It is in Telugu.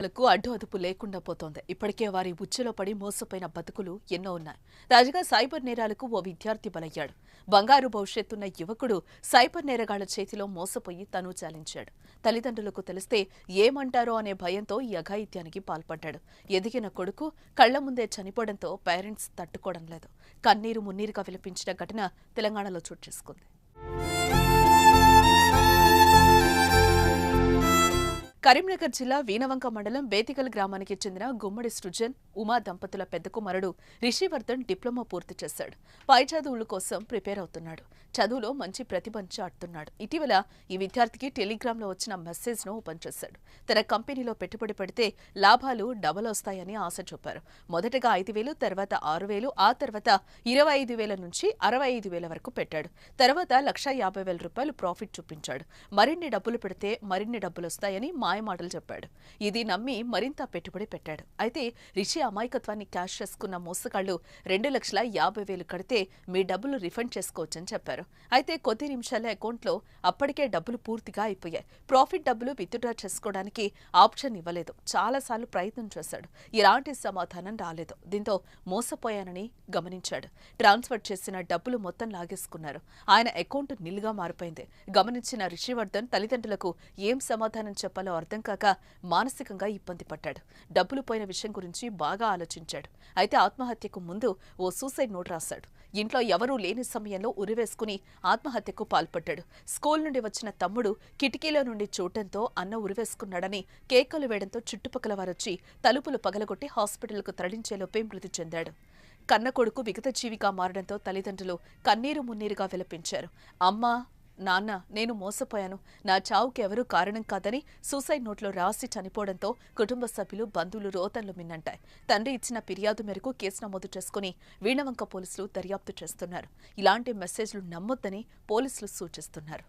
లకు అడ్డు అదుపు లేకుండా పోతోంది. ఇప్పటికే వారి ఉచ్చులో పడి మోసపోయిన బతుకులు ఎన్నో ఉన్నాయి. తాజాగా సైబర్ నేరాలకు ఓ విద్యార్థి బలయ్యాడు. బంగారు భవిష్యత్తున్న యువకుడు సైబర్ నేరగాళ్ల చేతిలో మోసపోయి తను చాలించాడు. తల్లిదండ్రులకు తెలిస్తే ఏమంటారో అనే భయంతో ఈ అఘాయిత్యానికి పాల్పడ్డాడు. ఎదిగిన కొడుకు కళ్ల ముందే చనిపోవడంతో పేరెంట్స్ తట్టుకోవడం లేదు. కన్నీరు మున్నీరుగా విలపించిన ఘటన తెలంగాణలో చోటు చేసుకుంది. కరీంనగర్ జిల్లా వీణవంక మండలం బేతిగల్ గ్రామానికి చెందిన గుమ్మడి సృజన్ ఉమా దంపతుల పెద్ద కుమారుడు రిషివర్ధన్ డిప్లొమా పూర్తి చేశాడు. పై చదువుల కోసం ప్రిపేర్ అవుతున్నాడు. చదువులో మంచి ప్రతిభ చాటుతున్నాడు. ఇటీవల ఈ విద్యార్థికి టెలిగ్రామ్లో వచ్చిన మెసేజ్ ను ఓపెన్ చేశాడు. తన కంపెనీలో పెట్టుబడి పెడితే లాభాలు డబల్ వస్తాయని ఆశ చూపారు. మొదటగా 5,000, తర్వాత 6,000, ఆ తర్వాత 25,000 నుంచి 65,000 వరకు పెట్టాడు. తర్వాత ₹1,50,000 ప్రాఫిట్ చూపించాడు. మరిన్ని డబ్బులు పెడితే మరిన్ని డబ్బులు వస్తాయని మాయమాటలు చెప్పాడు. ఇది నమ్మి మరింత పెట్టుబడి పెట్టాడు. అయితే రిషి అమాయకత్వాన్ని క్యాష్ చేసుకున్న మోసగాళ్లు 2,50,000 కడితే మీ డబ్బులు రిఫండ్ చేసుకోవచ్చని చెప్పారు. అయితే కొద్ది నిమిషాల అకౌంట్లో అప్పటికే డబ్బులు పూర్తిగా అయిపోయాయి. ప్రాఫిట్ డబ్బులు విత్డ్రా చేసుకోవడానికి ఆప్షన్ ఇవ్వలేదు. చాలాసార్లు ప్రయత్నం చేశాడు. ఎలాంటి సమాధానం రాలేదు. దీంతో మోసపోయానని గమనించాడు. ట్రాన్స్ఫర్ చేసిన డబ్బులు మొత్తం లాగేసుకున్నారు. ఆయన అకౌంట్ నిల్గా మారిపోయింది. గమనించిన రిషివర్ధన్ తల్లిదండ్రులకు ఏం సమాధానం చెప్పాలో అర్థం కాక మానసికంగా ఇబ్బంది పడ్డాడు. డబ్బులు పోయిన విషయం గురించి బాగా ఆలోచించాడు. అయితే ఆత్మహత్యకు ముందు ఓ సూసైడ్ నోట్ రాశాడు. ఇంట్లో ఎవరూ లేని సమయంలో ఉరివేసుకుని ఆత్మహత్యకు పాల్పడ్డాడు. స్కూల్ నుండి వచ్చిన తమ్ముడు కిటికీలో నుండి చూడటంతో అన్న ఉరివేసుకున్నాడని కేకలు వేయడంతో చుట్టుపక్కల వారొచ్చి తలుపులు పగలగొట్టి హాస్పిటల్కు తరలించేలోపే మృతి చెందాడు. కన్న కొడుకు విగతజీవిగా మారడంతో తల్లిదండ్రులు కన్నీరు మున్నీరుగా విలపించారు. అమ్మా, నాన్న, నేను మోసపోయాను. నా చావుకి ఎవరూ కారణం కాదని సూసైడ్ నోట్లో రాసి చనిపోవడంతో కుటుంబ సభ్యులు, బంధువులు రోతన్లు మిన్నంటాయి. తండ్రి ఇచ్చిన ఫిర్యాదు మేరకు కేసు నమోదు చేసుకుని వీణవంక పోలీసులు దర్యాప్తు చేస్తున్నారు. ఇలాంటి మెసేజ్లు నమ్మొద్దని పోలీసులు సూచిస్తున్నారు.